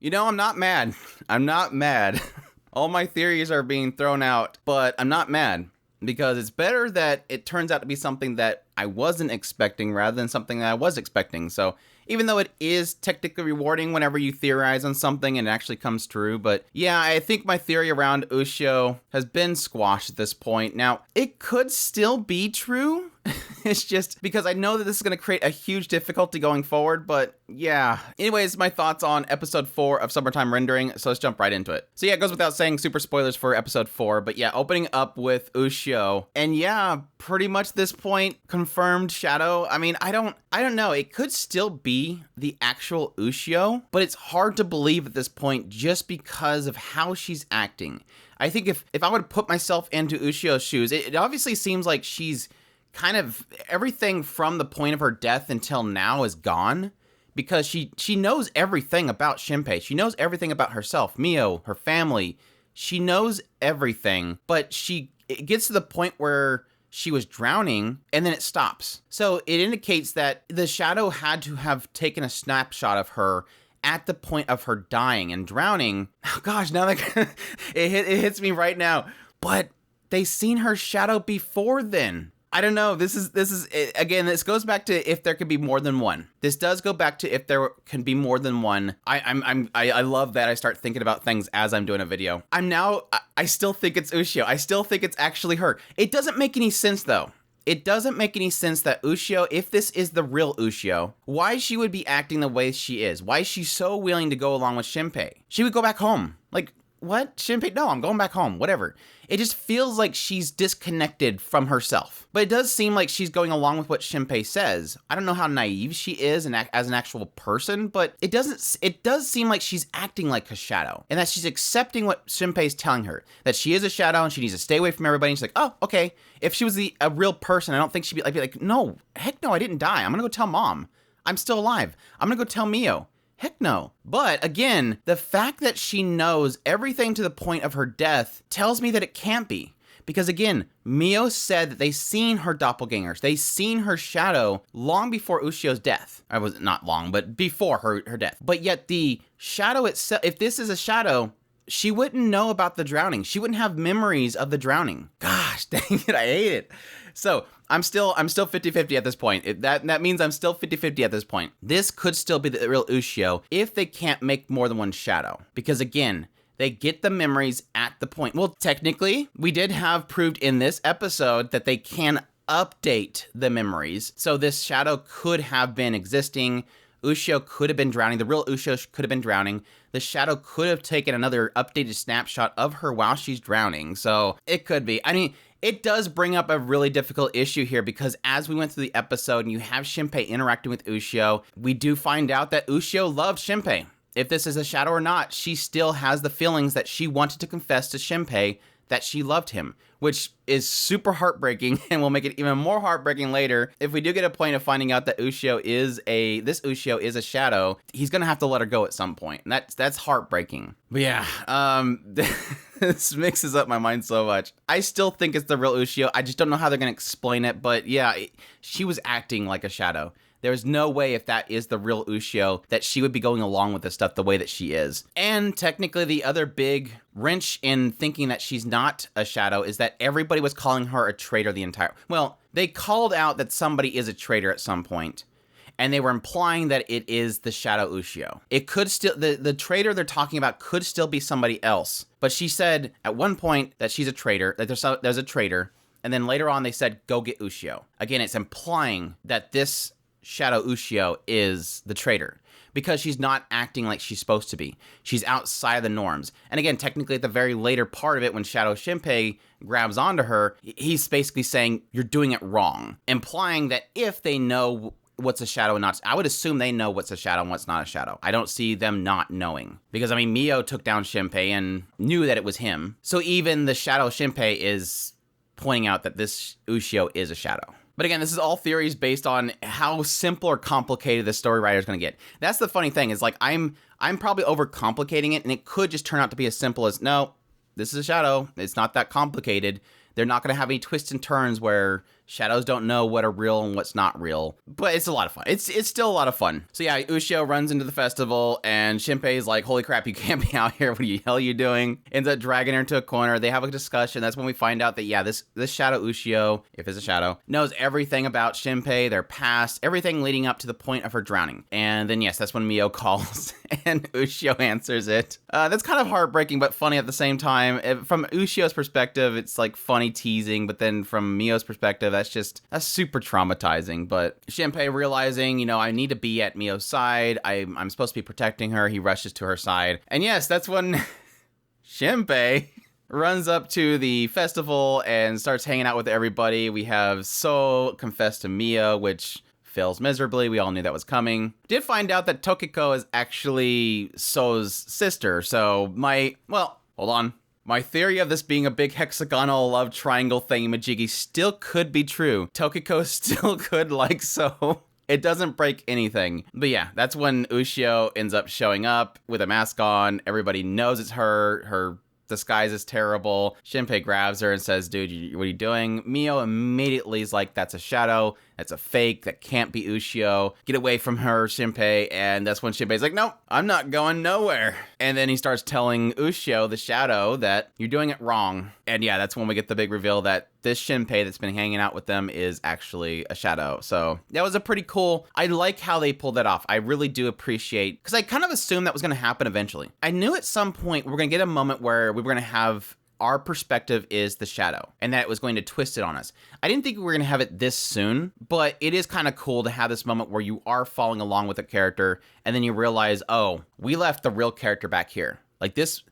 You know, I'm not mad. I'm not mad. All my theories are being thrown out, but I'm not mad because it's better that it turns out to be something that I wasn't expecting rather than something that I was expecting. So even though it is technically rewarding whenever you theorize on something and it actually comes true, but yeah, I think my theory around Ushio has been squashed at this point. Now, it could still be true. It's just because I know that this is going to create a huge difficulty going forward, but yeah. Anyways, my thoughts on episode 4 of Summertime Rendering, so let's jump right into it. So yeah, it goes without saying, super spoilers for episode 4, but yeah, opening up with Ushio, and yeah, pretty much this point, confirmed Shadow. I mean, I don't know, it could still be the actual Ushio, but it's hard to believe at this point just because of how she's acting. I think if I would put myself into Ushio's shoes, it obviously seems like she's kind of everything from the point of her death until now is gone because she knows everything about Shinpei. She knows everything about herself, Mio, her family. She knows everything, but it gets to the point where she was drowning and then it stops. So it indicates that the shadow had to have taken a snapshot of her at the point of her dying and drowning. Oh gosh, now that it hits me right now. But they seen her shadow before then. I don't know. This is again, this goes back to if there could be more than one. This does go back to if there can be more than one. I love that I start thinking about things as I'm doing a video. I still think it's Ushio. I still think it's actually her. It doesn't make any sense though. It doesn't make any sense that Ushio, if this is the real Ushio, why she would be acting the way she is. Why is she so willing to go along with Shinpei? She would go back home. Like, what? Shinpei? No, I'm going back home. Whatever. It just feels like she's disconnected from herself. But it does seem like she's going along with what Shinpei says. I don't know how naive she is as an actual person, but it does seem like she's acting like a shadow and that she's accepting what Shinpei's telling her, that she is a shadow and she needs to stay away from everybody. And she's like, oh, okay. If she was a real person, I don't think she'd be like, no, heck no, I didn't die. I'm going to go tell mom. I'm still alive. I'm going to go tell Mio. Heck no. But again, the fact that she knows everything to the point of her death tells me that it can't be. Because again, Mio said that they seen her doppelgangers. They seen her shadow long before Ushio's death. I was not long, but before her death. But yet the shadow itself, if this is a shadow, she wouldn't know about the drowning. She wouldn't have memories of the drowning. Gosh, dang it, I hate it. So I'm still 50-50 at this point. That means I'm still 50-50 at this point. This could still be the real Ushio if they can't make more than one shadow. Because again, they get the memories at the point. Well, technically, we did have proved in this episode that they can update the memories. So this shadow could have been existing. Ushio could have been drowning. The real Ushio could have been drowning. The shadow could have taken another updated snapshot of her while she's drowning. So it could be. I mean, it does bring up a really difficult issue here because as we went through the episode and you have Shinpei interacting with Ushio, we do find out that Ushio loved Shinpei. If this is a shadow or not, she still has the feelings that she wanted to confess to Shinpei that she loved him, which is super heartbreaking and will make it even more heartbreaking later. If we do get a point of finding out that this Ushio is a shadow, he's gonna have to let her go at some point. And that's heartbreaking. But yeah, this mixes up my mind so much. I still think it's the real Ushio. I just don't know how they're gonna explain it, but yeah, she was acting like a shadow. There's no way if that is the real Ushio that she would be going along with this stuff the way that she is. And technically the other big wrench in thinking that she's not a shadow is that everybody was calling her a traitor the entire... Well, they called out that somebody is a traitor at some point, and they were implying that it is the shadow Ushio. It could still... The traitor they're talking about could still be somebody else. But she said at one point that she's a traitor, that there's a traitor, and then later on they said, go get Ushio. Again, it's implying that this shadow Ushio is the traitor because she's not acting like she's supposed to be. She's outside of the norms. And again, technically at the very later part of it, when Shadow Shinpei grabs onto her, he's basically saying, you're doing it wrong, implying that if they know what's a shadow and not, I would assume they know what's a shadow and what's not a shadow. I don't see them not knowing because I mean, Mio took down Shinpei and knew that it was him. So even the shadow Shinpei is pointing out that this Ushio is a shadow. But again, this is all theories based on how simple or complicated the story writer is going to get. That's the funny thing is like I'm probably overcomplicating it, and it could just turn out to be as simple as, no, this is a shadow. It's not that complicated. They're not going to have any twists and turns where shadows don't know what are real and what's not real. But it's a lot of fun. It's still a lot of fun. So yeah, Ushio runs into the festival and Shinpei's like, holy crap, you can't be out here. What the hell are you doing? Ends up dragging her into a corner. They have a discussion. That's when we find out that, yeah, this shadow Ushio, if it's a shadow, knows everything about Shinpei, their past, everything leading up to the point of her drowning. And then, yes, that's when Mio calls and Ushio answers it. That's kind of heartbreaking, but funny at the same time. From Ushio's perspective, it's like funny teasing, but then from Mio's perspective, that's super traumatizing. But Shinpei realizing, I need to be at Mio's side. I'm supposed to be protecting her. He rushes to her side. And yes, that's when Shinpei runs up to the festival and starts hanging out with everybody. We have So confess to Mio, which fails miserably. We all knew that was coming. Did find out that Tokiko is actually So's sister. So hold on. My theory of this being a big hexagonal love triangle thingamajiggy still could be true. Tokiko still could like So. It doesn't break anything. But yeah, that's when Ushio ends up showing up with a mask on. Everybody knows it's her. Her disguise is terrible. Shinpei grabs her and says, dude, what are you doing? Mio immediately is like, that's a shadow. That's a fake. That can't be Ushio. Get away from her, Shinpei. And that's when Shinpei's like, nope, I'm not going nowhere. And then he starts telling Ushio, the shadow, that you're doing it wrong. And yeah, that's when we get the big reveal that this Shinpei that's been hanging out with them is actually a shadow. So that was a pretty cool. I like how they pulled that off. I really do appreciate, because I kind of assumed that was going to happen eventually. I knew at some point we were going to get a moment where we were going to have our perspective is the shadow and that it was going to twist it on us. I didn't think we were going to have it this soon, but it is kind of cool to have this moment where you are following along with a character and then you realize, oh, we left the real character back here. Like this,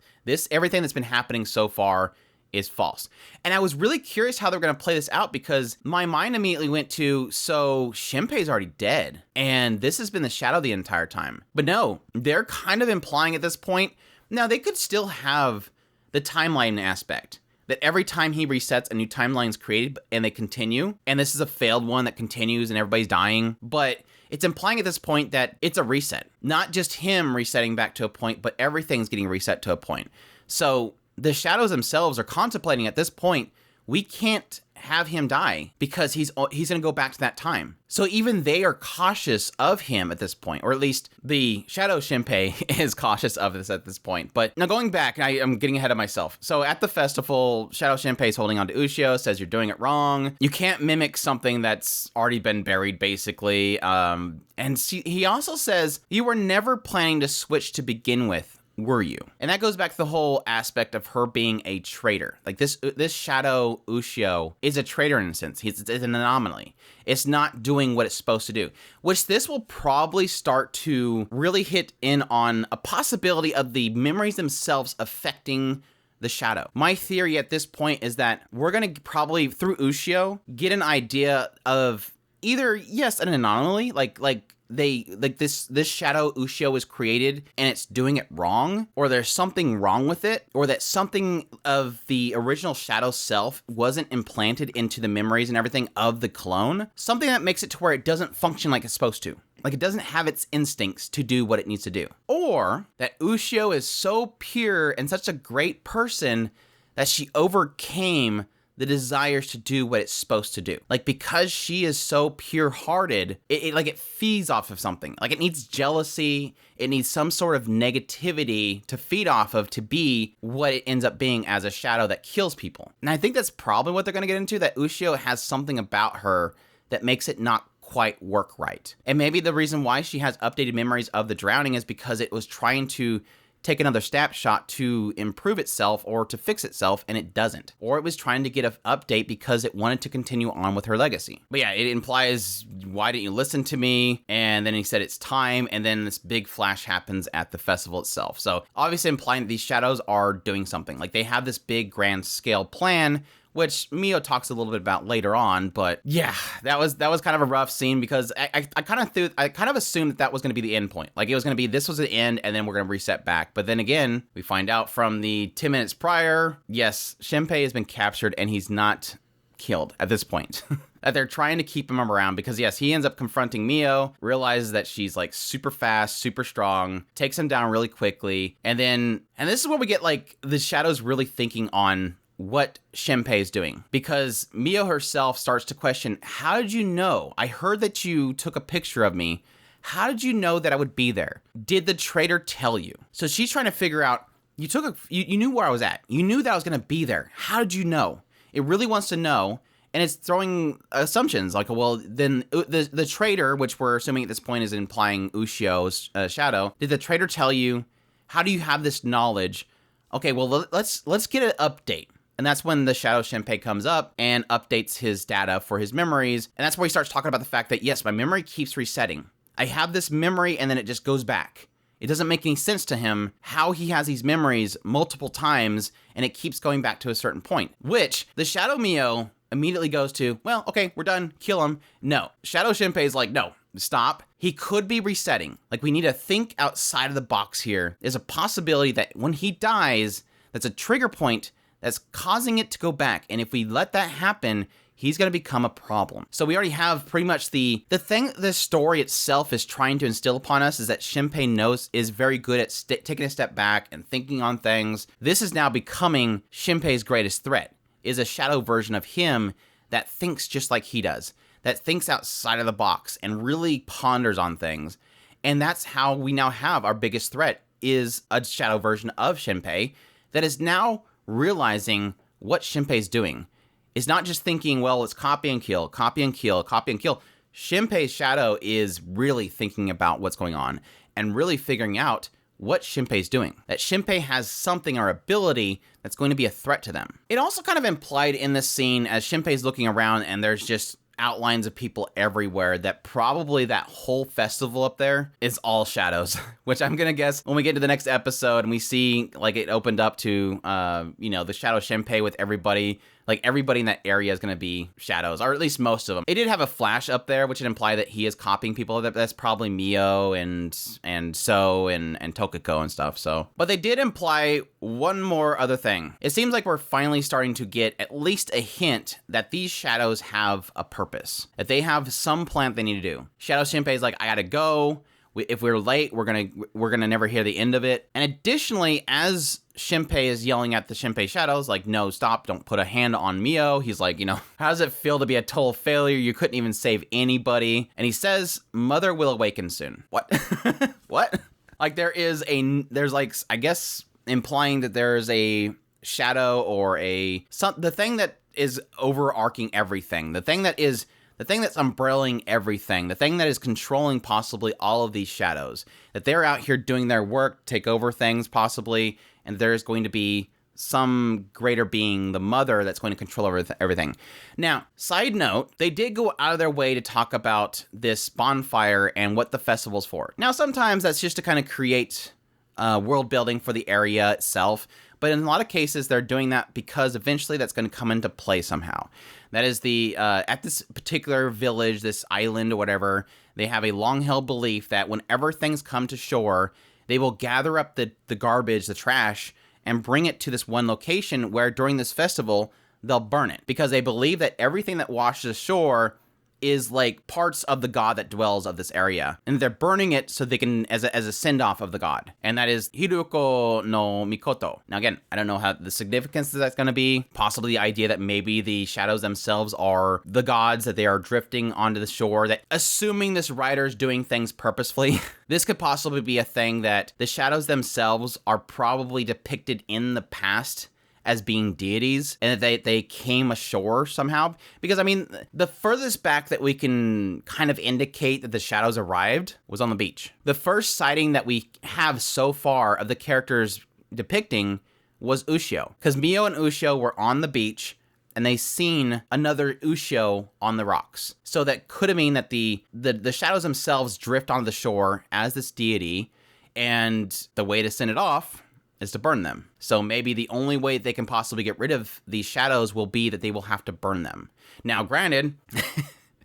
everything that's been happening so far is false. And I was really curious how they're going to play this out because my mind immediately went to, so Shinpei's already dead and this has been the shadow the entire time. But no, they're kind of implying at this point, now they could still have the timeline aspect, that every time he resets, a new timeline is created and they continue. And this is a failed one that continues and everybody's dying. But it's implying at this point that it's a reset, not just him resetting back to a point, but everything's getting reset to a point. So the shadows themselves are contemplating at this point, we can't have him die because he's going to go back to that time. So even they are cautious of him at this point, or at least the Shadow Shinpei is cautious of this at this point. But now going back, I'm getting ahead of myself. So at the festival, Shadow Shinpei is holding on to Ushio, says you're doing it wrong. You can't mimic something that's already been buried, basically. And he also says you were never planning to switch to begin with, were you? And that goes back to the whole aspect of her being a traitor. Like this shadow Ushio is a traitor in a sense. It's an anomaly. It's not doing what it's supposed to do, which this will probably start to really hit in on a possibility of the memories themselves affecting the shadow. My theory at this point is that we're going to probably, through Ushio, get an idea of either, yes, an anomaly, this shadow Ushio was created and it's doing it wrong, or there's something wrong with it, or that something of the original shadow self wasn't implanted into the memories and everything of the clone. Something that makes it to where it doesn't function like it's supposed to. Like it doesn't have its instincts to do what it needs to do. Or that Ushio is so pure and such a great person that she overcame the desires to do what it's supposed to do. Like, because she is so pure-hearted, it feeds off of something. Like, it needs jealousy, it needs some sort of negativity to feed off of to be what it ends up being as a shadow that kills people. And I think that's probably what they're going to get into, that Ushio has something about her that makes it not quite work right. And maybe the reason why she has updated memories of the drowning is because it was trying to take another snapshot to improve itself or to fix itself, and it doesn't. Or it was trying to get an update because it wanted to continue on with her legacy. But yeah, it implies, why didn't you listen to me? And then he said it's time, and then this big flash happens at the festival itself. So obviously implying that these shadows are doing something. Like they have this big grand scale plan, which Mio talks a little bit about later on. But yeah, that was kind of a rough scene because I kind of assumed that was going to be the end point. Like it was going to be, this was the end and then we're going to reset back. But then again, we find out from the 10 minutes prior, yes, Shinpei has been captured and he's not killed at this point. That they're trying to keep him around because yes, he ends up confronting Mio, realizes that she's like super fast, super strong, takes him down really quickly. And this is where we get like the shadows really thinking on what Shinpei is doing, because Mio herself starts to question, how did you know? I heard that you took a picture of me. How did you know that I would be there? Did the traitor tell you? So she's trying to figure out, you knew where I was at. You knew that I was going to be there. How did you know? It really wants to know, and it's throwing assumptions like, well, then the traitor, which we're assuming at this point is implying Ushio's shadow, did the traitor tell you? How do you have this knowledge? Okay, well, let's get an update. And that's when the Shadow Shinpei comes up and updates his data for his memories. And that's where he starts talking about the fact that, yes, my memory keeps resetting. I have this memory and then it just goes back. It doesn't make any sense to him how he has these memories multiple times and it keeps going back to a certain point, which the Shadow Mio immediately goes to, well, okay, we're done, kill him. No, Shadow Shinpei is like, no, stop. He could be resetting. Like, we need to think outside of the box here. There's a possibility that when he dies, that's a trigger point that's causing it to go back. And if we let that happen, he's going to become a problem. So we already have pretty much the thing the story itself is trying to instill upon us is that Shinpei is very good at taking a step back and thinking on things. This is now becoming Shinpei's greatest threat, is a shadow version of him that thinks just like he does, that thinks outside of the box and really ponders on things. And that's how we now have our biggest threat, is a shadow version of Shinpei that is now realizing what Shinpei's doing. Is not just thinking, well, it's copy and kill, copy and kill, copy and kill. Shinpei's shadow is really thinking about what's going on and really figuring out what Shinpei's doing. That Shinpei has something or ability that's going to be a threat to them. It also kind of implied in this scene as Shinpei's looking around and there's just outlines of people everywhere that probably that whole festival up there is all shadows, which I'm gonna guess when we get to the next episode and we see like it opened up to the Shadow Shinpei with everybody. Like, everybody in that area is going to be shadows, or at least most of them. It did have a flash up there, which would imply that he is copying people. That's probably Mio and So and Tokiko and stuff. So, but they did imply one more other thing. It seems like we're finally starting to get at least a hint that these shadows have a purpose, that they have some plan they need to do. Shadow Shinpei is like, I gotta go. If we're late, we're gonna never hear the end of it. And additionally, as Shinpei is yelling at the Shinpei shadows, like, no, stop, don't put a hand on Mio. He's like, how does it feel to be a total failure? You couldn't even save anybody. And he says, Mother will awaken soon. What? What? Like, there's like, I guess, implying that there's a shadow or the thing that is overarching everything. The thing that's umbrelling everything, the thing that is controlling possibly all of these shadows, that they're out here doing their work, take over things possibly, and there's going to be some greater being, the mother, that's going to control everything. Now, side note, they did go out of their way to talk about this bonfire and what the festival's for. Now, sometimes that's just to kind of create world building for the area itself, but in a lot of cases, they're doing that because eventually that's going to come into play somehow. That is at this particular village, this island or whatever, they have a long-held belief that whenever things come to shore, they will gather up the garbage, the trash, and bring it to this one location where during this festival, they'll burn it. Because they believe that everything that washes ashore is like parts of the god that dwells of this area. And they're burning it so they can, as a send-off of the god. And that is Hiruko no Mikoto. Now again, I don't know how the significance that's going to be. Possibly the idea that maybe the shadows themselves are the gods, that they are drifting onto the shore. That, assuming this writer's doing things purposefully, this could possibly be a thing that the shadows themselves are probably depicted in the past as being deities, and that they came ashore somehow. Because, I mean, the furthest back that we can kind of indicate that the shadows arrived was on the beach. The first sighting that we have so far of the characters depicting was Ushio. Because Mio and Ushio were on the beach, and they seen another Ushio on the rocks. So that could have mean that the shadows themselves drift onto the shore as this deity, and the way to send it off is to burn them. So maybe the only way they can possibly get rid of these shadows will be that they will have to burn them. Now, granted,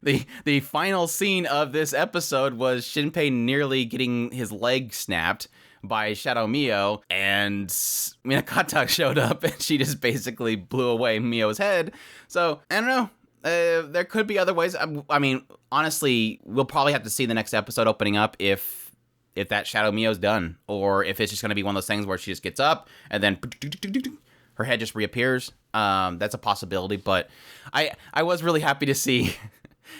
the final scene of this episode was Shinpei nearly getting his leg snapped by Shadow Mio, and Minakata showed up and she just basically blew away Mio's head. So, I don't know. There could be other ways. I mean, honestly, we'll probably have to see the next episode opening up if that Shadow Mio's done, or if it's just going to be one of those things where she just gets up and then her head just reappears. That's a possibility, but I was really happy to see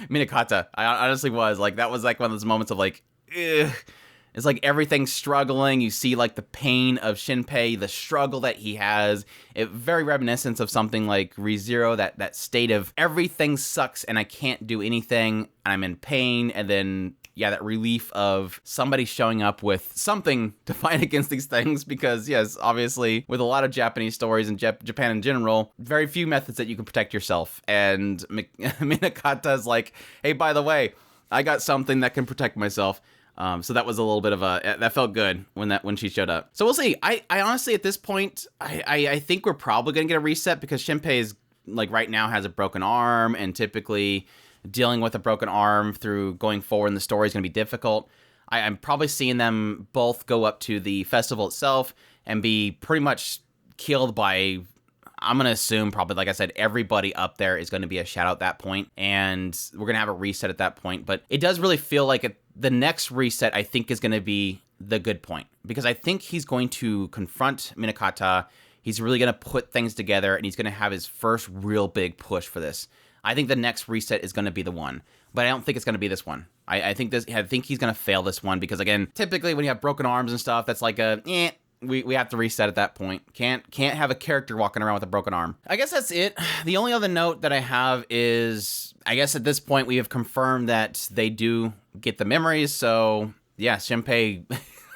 Minakata. I honestly was. Like, that was like one of those moments of like, ugh. It's like everything's struggling. You see like the pain of Shinpei, the struggle that he has. It very reminiscent of something like ReZero, that state of everything sucks and I can't do anything and I'm in pain. And then, yeah, that relief of somebody showing up with something to fight against these things. Because, yes, obviously, with a lot of Japanese stories and Japan in general, very few methods that you can protect yourself. And Minakata's like, hey, by the way, I got something that can protect myself. So that was a little bit of that felt good when she showed up. So we'll see. I honestly, at this point, I think we're probably going to get a reset because Shinpei is, like, right now has a broken arm, and typically dealing with a broken arm through going forward in the story is going to be difficult. I'm probably seeing them both go up to the festival itself and be pretty much killed by, I'm going to assume probably, like I said, everybody up there is going to be a shadow at that point, and we're going to have a reset at that point. But it does really feel like the next reset, I think, is going to be the good point, because I think he's going to confront Minakata. He's really going to put things together, and he's going to have his first real big push for this. I think the next reset is going to be the one, but I don't think it's going to be this one. I think he's going to fail this one, because, again, typically when you have broken arms and stuff, that's like we have to reset at that point. Can't have a character walking around with a broken arm. I guess that's it. The only other note that I have is, I guess at this point we have confirmed that they do get the memories. So yeah, Shinpei,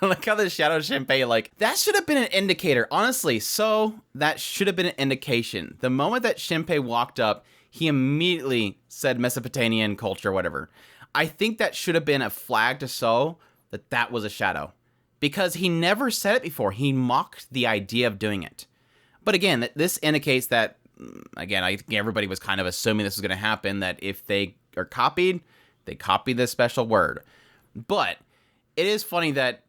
look how the shadow Shinpei, like, that should have been an indicator, honestly. So that should have been an indication. The moment that Shinpei walked up, he immediately said Mesopotamian culture, whatever. I think that should have been a flag to show that that was a shadow, because he never said it before. He mocked the idea of doing it. But again, this indicates that, again, I think everybody was kind of assuming this was going to happen, that if they are copied, they copy this special word. But it is funny that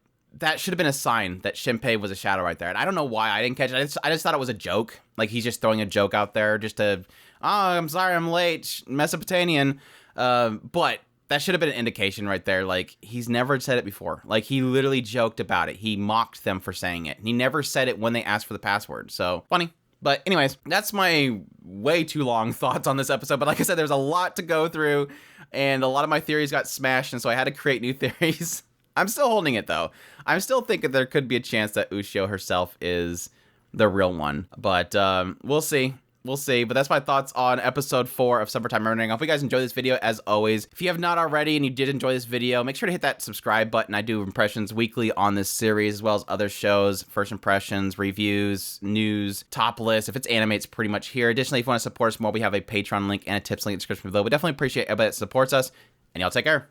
should have been a sign that Shinpei was a shadow right there. And I don't know why I didn't catch it. I just thought it was a joke. Like, he's just throwing a joke out there just to, oh, I'm sorry, I'm late, Mesopotamian. But that should have been an indication right there. Like, he's never said it before. Like, he literally joked about it. He mocked them for saying it. He never said it when they asked for the password. So, funny. But anyways, that's my way too long thoughts on this episode. But like I said, there's a lot to go through, and a lot of my theories got smashed, and so I had to create new theories. I'm still holding it, though. I'm still thinking there could be a chance that Ushio herself is the real one. But we'll see. We'll see. But that's my thoughts on episode 4 of Summertime Rendering. I hope you guys enjoyed this video, as always. If you have not already and you did enjoy this video, make sure to hit that subscribe button. I do impressions weekly on this series, as well as other shows, first impressions, reviews, news, top lists. If it's anime, it's pretty much here. Additionally, if you want to support us more, we have a Patreon link and a tips link in the description below. We definitely appreciate everybody that supports us, and y'all take care.